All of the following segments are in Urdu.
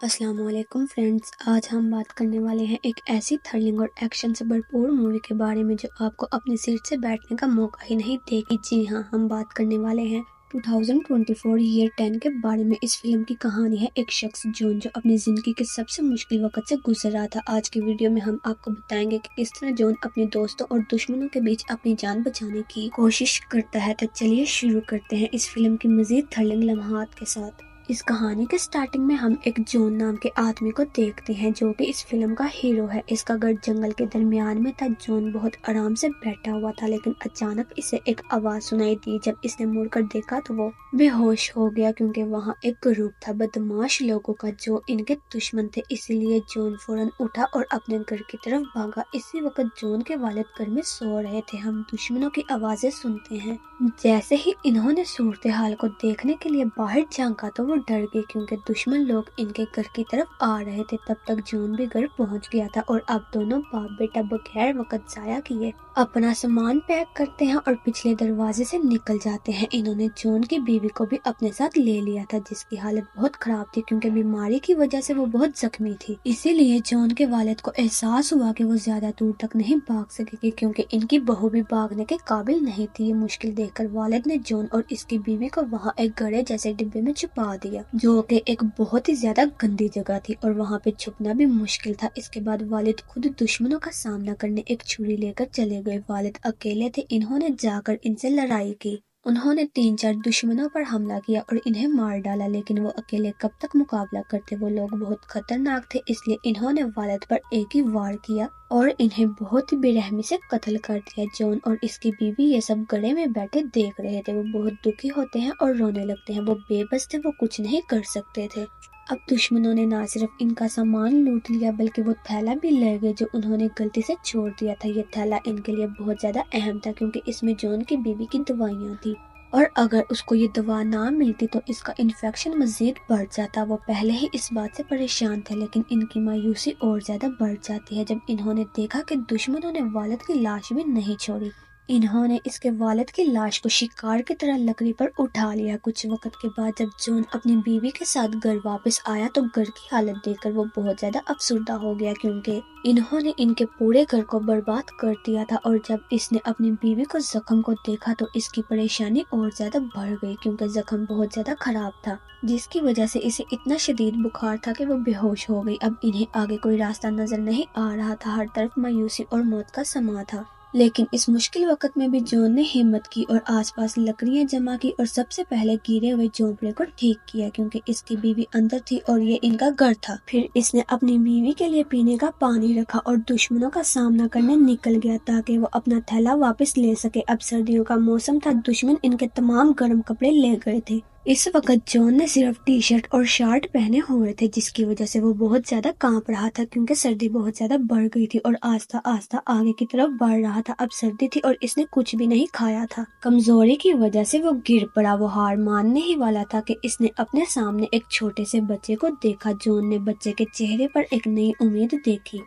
السلام علیکم فرینڈز، آج ہم بات کرنے والے ہیں ایک ایسی تھرلنگ اور ایکشن سے بھرپور مووی کے بارے میں جو آپ کو اپنی سیٹ سے بیٹھنے کا موقع ہی نہیں دے گی۔ جی ہاں، ہم بات کرنے والے ہیں 2024 ایئر 10 کے بارے میں۔ اس فلم کی کہانی ہے ایک شخص جون جو اپنی زندگی کے سب سے مشکل وقت سے گزر رہا تھا۔ آج کی ویڈیو میں ہم آپ کو بتائیں گے کہ کس طرح جون اپنے دوستوں اور دشمنوں کے بیچ اپنی جان بچانے کی کوشش کرتا ہے۔ تو چلیے شروع کرتے ہیں اس فلم کی مزید تھرلنگ لمحات کے ساتھ۔ اس کہانی کے سٹارٹنگ میں ہم ایک جون نام کے آدمی کو دیکھتے ہیں جو کہ اس فلم کا ہیرو ہے۔ اس کا گھر جنگل کے درمیان میں تھا۔ جون بہت آرام سے بیٹھا ہوا تھا لیکن اچانک اسے ایک آواز سنائی دی۔ جب اس نے مڑ کر دیکھا تو وہ بے ہوش ہو گیا کیونکہ وہاں ایک گروپ تھا بدمعاش لوگوں کا جو ان کے دشمن تھے۔ اسی لیے جون فوراً اٹھا اور اپنے گھر کی طرف بھاگا۔ اسی وقت جون کے والد گھر میں سو رہے تھے۔ ہم دشمنوں کی آوازیں سنتے ہیں۔ جیسے ہی انہوں نے صورتحال کو دیکھنے کے لیے باہر جھانکا تو وہ ڈر گئے کیونکہ دشمن لوگ ان کے گھر کی طرف آ رہے تھے۔ تب تک جون بھی گھر پہنچ گیا تھا اور اب دونوں باپ بیٹا بغیر وقت ضائع کیے اپنا سامان پیک کرتے ہیں اور پچھلے دروازے سے نکل جاتے ہیں۔ انہوں نے جون کی بیوی کو بھی اپنے ساتھ لے لیا تھا جس کی حالت بہت خراب تھی کیونکہ بیماری کی وجہ سے وہ بہت زخمی تھی۔ اسی لیے جون کے والد کو احساس ہوا کہ وہ زیادہ دور تک نہیں بھاگ سکے گی کیونکہ ان کی بہو بھی بھاگنے کے قابل نہیں تھی۔ یہ مشکل دیکھ کر والد نے جون اور اس کی بیوی کو وہاں ایک گڑھے جیسے ڈبے میں چھپا دیا جو کہ ایک بہت ہی زیادہ گندی جگہ تھی اور وہاں پہ چھپنا بھی مشکل تھا۔ اس کے بعد والد خود دشمنوں کا سامنا کرنے ایک چھری لے کر چلے گئے۔ والد اکیلے تھے۔ انہوں نے جا کر ان سے لڑائی کی۔ انہوں نے 3-4 دشمنوں پر حملہ کیا اور انہیں مار ڈالا لیکن وہ اکیلے کب تک مقابلہ کرتے۔ وہ لوگ بہت خطرناک تھے اس لیے انہوں نے والد پر ایک ہی وار کیا اور انہیں بہت ہی بے رحمی سے قتل کر دیا۔ جون اور اس کی بیوی یہ سب گڑھے میں بیٹھے دیکھ رہے تھے۔ وہ بہت دکھی ہوتے ہیں اور رونے لگتے ہیں۔ وہ بے بس تھے، وہ کچھ نہیں کر سکتے تھے۔ اب دشمنوں نے نہ صرف ان کا سامان لوٹ لیا بلکہ وہ تھیلا بھی لے گئے جو انہوں نے غلطی سے چھوڑ دیا تھا۔ یہ تھیلا ان کے لیے بہت زیادہ اہم تھا کیونکہ اس میں جون کی بیوی کی دوائیاں تھیں اور اگر اس کو یہ دوا نہ ملتی تو اس کا انفیکشن مزید بڑھ جاتا۔ وہ پہلے ہی اس بات سے پریشان تھے لیکن ان کی مایوسی اور زیادہ بڑھ جاتی ہے جب انہوں نے دیکھا کہ دشمنوں نے والد کی لاش بھی نہیں چھوڑی۔ انہوں نے اس کے والد کی لاش کو شکار کی طرح لکڑی پر اٹھا لیا۔ کچھ وقت کے بعد جب جون اپنی بیوی کے ساتھ گھر واپس آیا تو گھر کی حالت دیکھ کر وہ بہت زیادہ افسردہ ہو گیا کیونکہ انہوں نے ان کے پورے گھر کو برباد کر دیا تھا اور جب اس نے اپنی بیوی کو زخم کو دیکھا تو اس کی پریشانی اور زیادہ بڑھ گئی کیونکہ زخم بہت زیادہ خراب تھا جس کی وجہ سے اسے اتنا شدید بخار تھا کہ وہ بے ہوش ہو گئی۔ اب انہیں آگے کوئی راستہ نظر نہیں آ رہا تھا۔ ہر طرف مایوسی اور موت کا سما تھا لیکن اس مشکل وقت میں بھی جون نے ہمت کی اور آس پاس لکڑیاں جمع کی اور سب سے پہلے گرے ہوئے جھونپڑے کو ٹھیک کیا کیونکہ اس کی بیوی اندر تھی اور یہ ان کا گھر تھا۔ پھر اس نے اپنی بیوی کے لیے پینے کا پانی رکھا اور دشمنوں کا سامنا کرنے نکل گیا تاکہ وہ اپنا تھیلا واپس لے سکے۔ اب سردیوں کا موسم تھا۔ دشمن ان کے تمام گرم کپڑے لے گئے تھے۔ اس وقت جون نے صرف ٹی شرٹ اور شارٹ پہنے ہوئے تھے جس کی وجہ سے وہ بہت زیادہ کانپ رہا تھا کیونکہ سردی بہت زیادہ بڑھ گئی تھی اور آہستہ آہستہ آگے کی طرف بڑھ رہا تھا۔ اب سردی تھی اور اس نے کچھ بھی نہیں کھایا تھا۔ کمزوری کی وجہ سے وہ گر پڑا۔ وہ ہار ماننے ہی والا تھا کہ اس نے اپنے سامنے ایک چھوٹے سے بچے کو دیکھا۔ جون نے بچے کے چہرے پر ایک نئی امید دیکھی،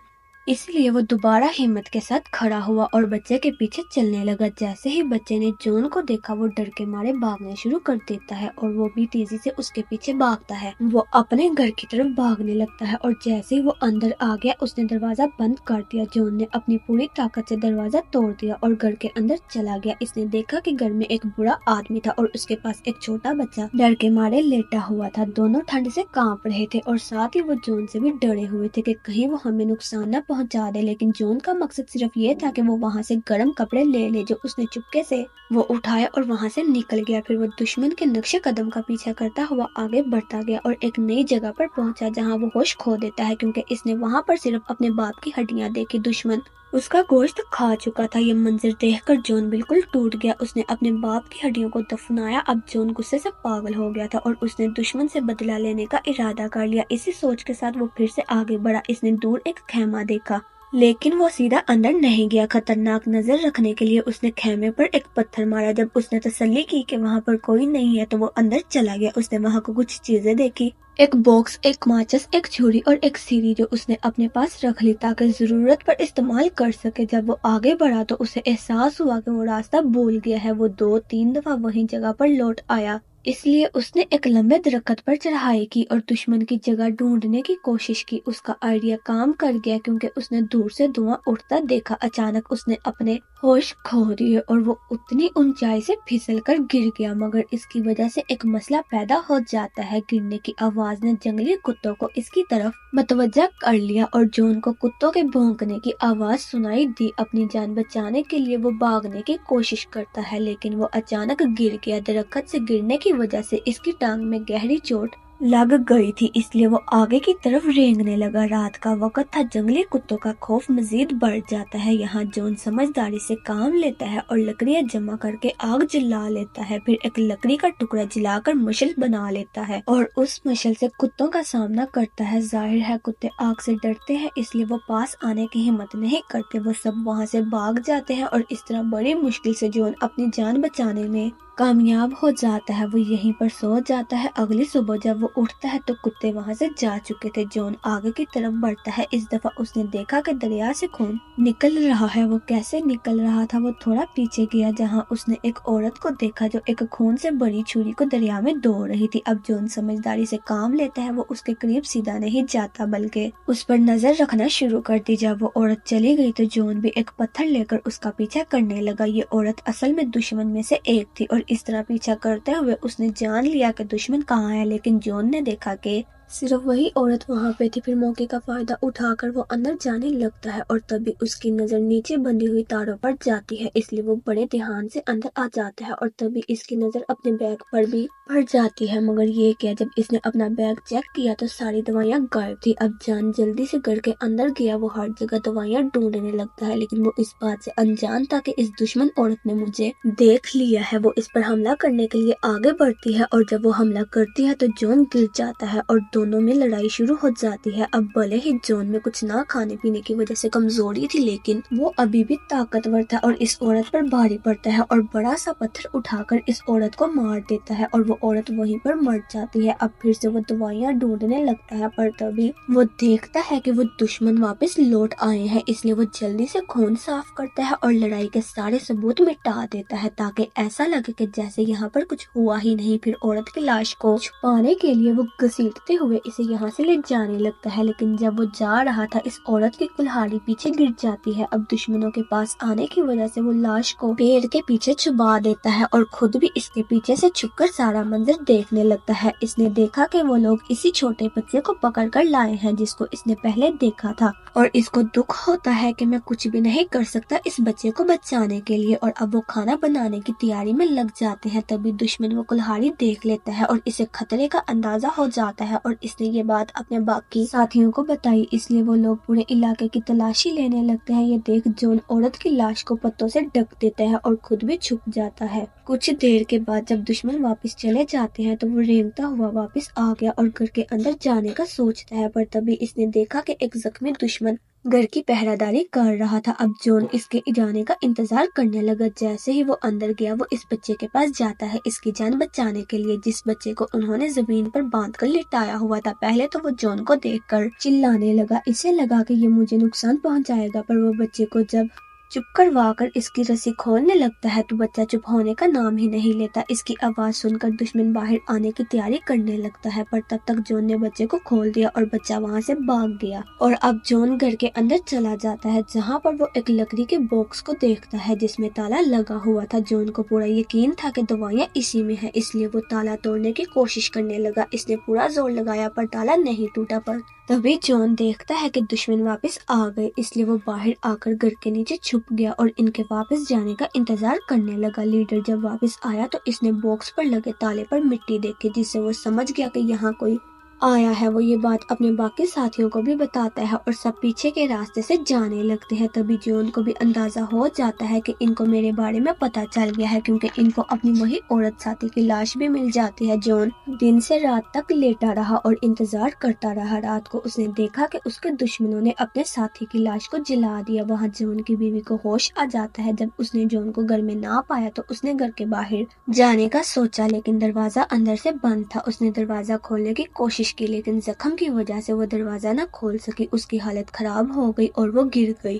اس لیے وہ دوبارہ ہمت کے ساتھ کھڑا ہوا اور بچے کے پیچھے چلنے لگا۔ جیسے ہی بچے نے جون کو دیکھا وہ ڈر کے مارے بھاگنے شروع کر دیتا ہے اور وہ بھی تیزی سے اس کے پیچھے بھاگتا ہے۔ وہ اپنے گھر کی طرف بھاگنے لگتا ہے اور جیسے ہی وہ اندر آ گیا اس نے دروازہ بند کر دیا۔ جون نے اپنی پوری طاقت سے دروازہ توڑ دیا اور گھر کے اندر چلا گیا۔ اس نے دیکھا کہ گھر میں ایک بوڑھا آدمی تھا اور اس کے پاس ایک چھوٹا بچہ ڈر کے مارے لیٹا ہوا تھا۔ دونوں ٹھنڈ سے کانپ رہے تھے اور ساتھ ہی وہ جون سے بھی ڈرے ہوئے تھے کہ کہیں وہ ہمیں نقصان نہ پہنچا دے لیکن جون کا مقصد صرف یہ تھا کہ وہ وہاں سے گرم کپڑے لے لے جو اس نے چپکے سے وہ اٹھایا اور وہاں سے نکل گیا۔ پھر وہ دشمن کے نقش قدم کا پیچھا کرتا ہوا آگے بڑھتا گیا اور ایک نئی جگہ پر پہنچا جہاں وہ ہوش کھو دیتا ہے کیونکہ اس نے وہاں پر صرف اپنے باپ کی ہڈیاں دیکھی۔ دشمن اس کا گوشت کھا چکا تھا۔ یہ منظر دیکھ کر جون بالکل ٹوٹ گیا۔ اس نے اپنے باپ کی ہڈیوں کو دفنایا۔ اب جون غصے سے پاگل ہو گیا تھا اور اس نے دشمن سے بدلہ لینے کا ارادہ کر لیا۔ اسی سوچ کے ساتھ وہ پھر سے آگے بڑھا۔ اس نے دور ایک خیمہ دیکھا لیکن وہ سیدھا اندر نہیں گیا۔ خطرناک نظر رکھنے کے لیے اس نے خیمے پر ایک پتھر مارا۔ جب اس نے تسلی کی کہ وہاں پر کوئی نہیں ہے تو وہ اندر چلا گیا۔ اس نے وہاں کو کچھ چیزیں دیکھی، ایک باکس، ایک ماچس، ایک چھری اور ایک سیڑھی جو اس نے اپنے پاس رکھ لی تاکہ ضرورت پر استعمال کر سکے۔ جب وہ آگے بڑھا تو اسے احساس ہوا کہ وہ راستہ بھول گیا ہے۔ وہ 2-3 دفعہ وہی جگہ پر لوٹ آیا اس لیے اس نے ایک لمبے درخت پر چڑھائی کی اور دشمن کی جگہ ڈھونڈنے کی کوشش کی۔ اس کا آئیڈیا کام کر گیا کیونکہ اس نے دور سے دھواں اٹھتا دیکھا۔ اچانک اس نے اپنے ہوش کھو دیے اور وہ اتنی اونچائی سے پھسل کر گر گیا، مگر اس کی وجہ سے ایک مسئلہ پیدا ہو جاتا ہے۔ گرنے کی آواز نے جنگلی کتوں کو اس کی طرف متوجہ کر لیا اور جون کو کتوں کے بھونکنے کی آواز سنائی دی۔ اپنی جان بچانے کے لیے وہ بھاگنے کی کوشش کرتا ہے لیکن وہ اچانک گر گیا۔ درخت سے گرنے کی وجہ سے اس کی ٹانگ میں گہری چوٹ لگ گئی تھی، اس لیے وہ آگے کی طرف رینگنے لگا۔ رات کا وقت تھا، جنگلی کتوں کا خوف مزید بڑھ جاتا ہے۔ یہاں جون سمجھداری سے کام لیتا ہے اور لکڑیاں جمع کر کے آگ جلا لیتا ہے، پھر ایک لکڑی کا ٹکڑا جلا کر مشعل بنا لیتا ہے اور اس مشعل سے کتوں کا سامنا کرتا ہے۔ ظاہر ہے کتے آگ سے ڈرتے ہیں، اس لیے وہ پاس آنے کی ہمت نہیں کرتے۔ وہ سب وہاں سے بھاگ جاتے ہیں اور اس طرح بڑی مشکل سے جون اپنی جان بچانے میں کامیاب ہو جاتا ہے۔ وہ یہیں پر سو جاتا ہے۔ اگلی صبح جب وہ اٹھتا ہے تو کتے وہاں سے جا چکے تھے۔ جون آگے کی طرف بڑھتا ہے۔ اس دفعہ اس نے دیکھا کہ دریا سے خون نکل رہا ہے۔ وہ کیسے نکل رہا تھا؟ وہ تھوڑا پیچھے گیا جہاں اس نے ایک عورت کو دیکھا جو ایک خون سے بڑی چھری کو دریا میں دھو رہی تھی۔ اب جون سمجھداری سے کام لیتا ہے، وہ اس کے قریب سیدھا نہیں جاتا بلکہ اس پر نظر رکھنا شروع کر دی۔ جب وہ عورت چلی گئی تو جون بھی ایک پتھر لے کر اس کا پیچھا کرنے لگا۔ یہ عورت اصل میں دشمن میں سے ایک تھی اور اس طرح پیچھا کرتے ہوئے اس نے جان لیا کہ دشمن کہاں ہے، لیکن جون نے دیکھا کہ صرف وہی عورت وہاں پہ تھی۔ پھر موقع کا فائدہ اٹھا کر وہ اندر جانے لگتا ہے اور تبھی اس کی نظر نیچے بندھی ہوئی تاروں پر جاتی ہے، اس لیے وہ بڑے دھیان سے اندر آ جاتا ہے اور تبھی اس کی نظر اپنے بیگ پر بھی پڑ جاتی ہے، مگر یہ کیا، جب اس نے اپنا بیگ چیک کیا تو ساری دوائیاں غائب تھی۔ اب جان جلدی سے گھر کے اندر گیا، وہ ہر جگہ دوائیاں ڈھونڈنے لگتا ہے لیکن وہ اس بات سے انجان تھا کہ اس دشمن عورت نے مجھے دیکھ لیا ہے۔ وہ اس پر حملہ کرنے کے لیے آگے بڑھتی ہے اور جب وہ حملہ کرتی ہے تو جون گر جاتا ہے اور دونوں میں لڑائی شروع ہو جاتی ہے۔ اب بھلے ہی جون میں کچھ نہ کھانے پینے کی وجہ سے کمزوری تھی لیکن وہ ابھی بھی طاقتور تھا اور اس عورت پر بھاری پڑتا ہے اور بڑا سا پتھر اٹھا کر اس عورت کو مار دیتا ہے اور وہ عورت وہیں پر مر جاتی ہے۔ اب پھر سے وہ دوائیاں ڈھونڈنے لگتا ہے پر تبھی وہ دیکھتا ہے کہ وہ دشمن واپس لوٹ آئے ہیں، اس لیے وہ جلدی سے خون صاف کرتا ہے اور لڑائی کے سارے ثبوت مٹا دیتا ہے تاکہ ایسا لگے کہ جیسے یہاں پر کچھ ہوا ہی نہیں۔ پھر عورت کی لاش کو چھپانے کے لیے وہ گھسیٹتے ہوئے اسے یہاں سے لے جانے لگتا ہے، لیکن جب وہ جا رہا تھا اس عورت کی کلہاڑی پیچھے گر جاتی ہے۔ اب دشمنوں کے پاس آنے کی وجہ سے وہ لاش کو پیڑ کے پیچھے چھپا دیتا ہے اور خود بھی اس کے پیچھے سے چھپ کر سارا منظر دیکھنے لگتا ہے۔ اس نے دیکھا کہ وہ لوگ اسی چھوٹے بچے کو پکڑ کر لائے ہیں جس کو اس نے پہلے دیکھا تھا اور اس کو دکھ ہوتا ہے کہ میں کچھ بھی نہیں کر سکتا اس بچے کو بچانے کے لیے، اور اب وہ کھانا بنانے کی تیاری میں لگ جاتے ہیں۔ تبھی دشمن وہ کلہاڑی دیکھ لیتا ہے اور اسے خطرے کا اندازہ ہو جاتا ہے اور اس نے یہ بات اپنے باقی ساتھیوں کو بتائی، اس لیے وہ لوگ پورے علاقے کی تلاشی لینے لگتے ہیں۔ یہ دیکھ جون عورت کی لاش کو پتوں سے ڈھک دیتا ہے اور خود بھی چھپ جاتا ہے۔ کچھ دیر کے بعد جب دشمن واپس چلے جاتے ہیں تو وہ رینگتا ہوا واپس آ گیا اور گھر کے اندر جانے کا سوچتا ہے، پر تبھی اس نے دیکھا کہ ایک زخمی دشمن گھر کی پہرہ داری کر رہا تھا۔ اب جون اس کے جانے کا انتظار کرنے لگا۔ جیسے ہی وہ اندر گیا وہ اس بچے کے پاس جاتا ہے اس کی جان بچانے کے لیے، جس بچے کو انہوں نے زمین پر باندھ کر لٹایا ہوا تھا۔ پہلے تو وہ جون کو دیکھ کر چلانے لگا، اسے لگا کہ یہ مجھے نقصان پہنچائے گا، پر وہ بچے کو جب چپ کروا کر اس کی رسی کھولنے لگتا ہے تو بچہ چپ ہونے کا نام ہی نہیں لیتا۔ اس کی آواز سن کر دشمن باہر آنے کی تیاری کرنے لگتا ہے، پر تب تک جون نے بچے کو کھول دیا اور بچہ وہاں سے بھاگ گیا۔ اور اب جون گھر کے اندر چلا جاتا ہے جہاں پر وہ ایک لکڑی کے باکس کو دیکھتا ہے جس میں تالا لگا ہوا تھا۔ جون کو پورا یقین تھا کہ دوائیاں اسی میں ہیں، اس لیے وہ تالا توڑنے کی کوشش کرنے لگا۔ اس نے پورا زور لگایا پر تالا نہیں ٹوٹا، پر تبھی جون دیکھتا ہے کہ دشمن واپس آ گئے، اس لیے وہ باہر آ کر گھر کے نیچے چھپ گیا اور ان کے واپس جانے کا انتظار کرنے لگا۔ لیڈر جب واپس آیا تو اس نے باکس پر لگے تالے پر مٹی دیکھی جس سے وہ سمجھ گیا کہ یہاں کوئی آیا ہے۔ وہ یہ بات اپنے باقی ساتھیوں کو بھی بتاتا ہے اور سب پیچھے کے راستے سے جانے لگتے ہیں۔ تبھی جون کو بھی اندازہ ہو جاتا ہے کہ ان کو میرے بارے میں پتہ چل گیا ہے، کیونکہ ان کو اپنی وہی عورت ساتھی کی لاش بھی مل جاتی ہے۔ جون دن سے رات تک لیٹا رہا اور انتظار کرتا رہا۔ رات کو اس نے دیکھا کہ اس کے دشمنوں نے اپنے ساتھی کی لاش کو جلا دیا۔ وہاں جون کی بیوی کو ہوش آ جاتا ہے۔ جب اس نے جون کو گھر میں نہ پایا تو اس نے گھر کے باہر جانے کا سوچا لیکن دروازہ اندر سے بند تھا۔ اس نے دروازہ کھولنے کی کوشش کی لیکن زخم کی وجہ سے وہ دروازہ نہ کھول سکی۔ اس کی حالت خراب ہو گئی اور وہ گر گئی۔